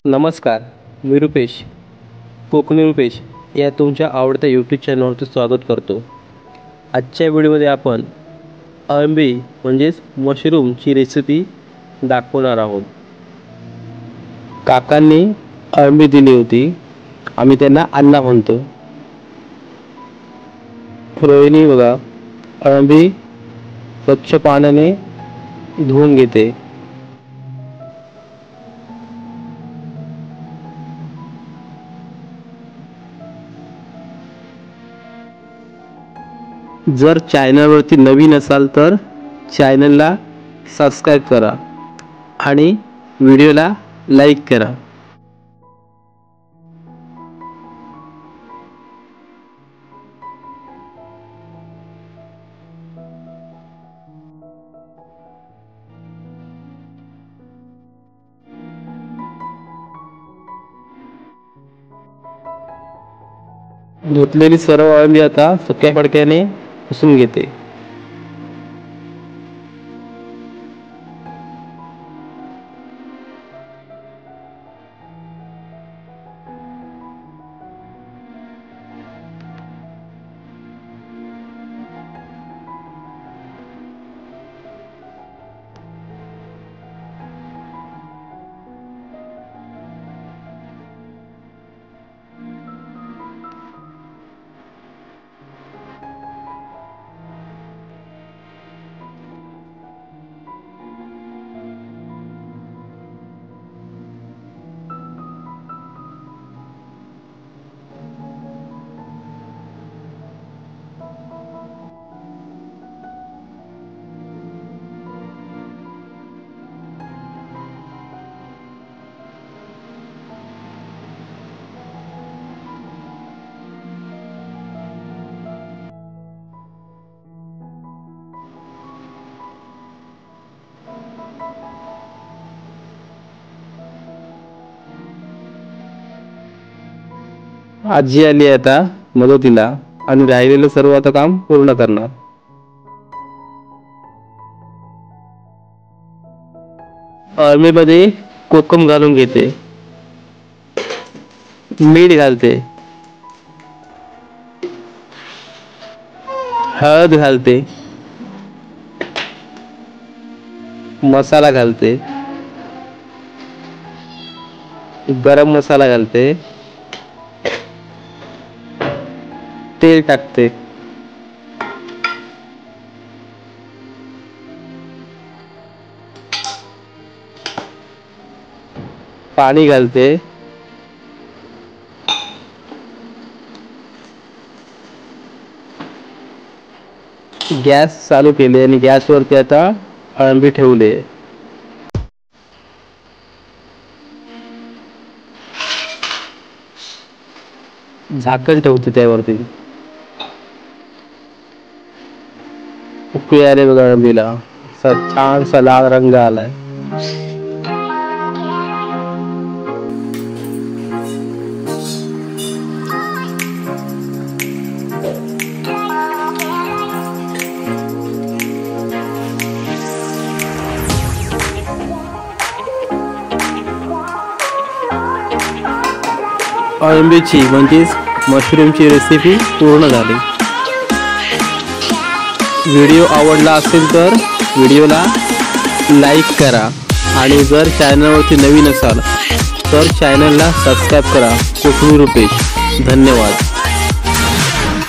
नमस्कार, मी रुपेश, कोकणी रुपेश या तुमच्या आवडत्या यूट्यूब चॅनलवरती स्वागत करतो. आजच्या व्हिडिओमध्ये आपण अळंबी म्हणजेच मशरूमची रेसिपी दाखवणार आहोत. काकांनी अळंबी दिली होती, आम्ही त्यांना अण्णा म्हणतो. रोहिणी बघा अळंबी स्वच्छ पाण्याने धुवून घेते. जर चॅनलवरती नवीन असाल तर चॅनलला सबस्क्राईब करा आणि व्हिडिओला लाईक करा. धुतलेली सर्व अळंबी आता सुक्या फडक्याने पुसून घेते. आजी आली आता मदतीला आणि राहिलेलं सर्व आता काम पूर्ण करणार. अळंबीमध्ये कोकम घालून घेते, मीठ घालते, हळद घालते, मसाला घालते, गरम मसाला घालते, तेल टाकते, पाणी घालते, गॅस चालू केले आणि गॅसवरती आता अळंबी ठेवले. झाकण ठेवते त्यावरती. उकळी आले बघा अळंबीला, छानसा लाल रंग आलाय. अळंबीची म्हणजेच मशरूमची रेसिपी पूर्ण झाली. व्हिडिओ आवडला असेल तर व्हिडिओला लाईक करा आणि जर चॅनलवरती नवीन असाल तर चॅनलला सबस्क्राईब करा. कोकणी रुपेश. धन्यवाद.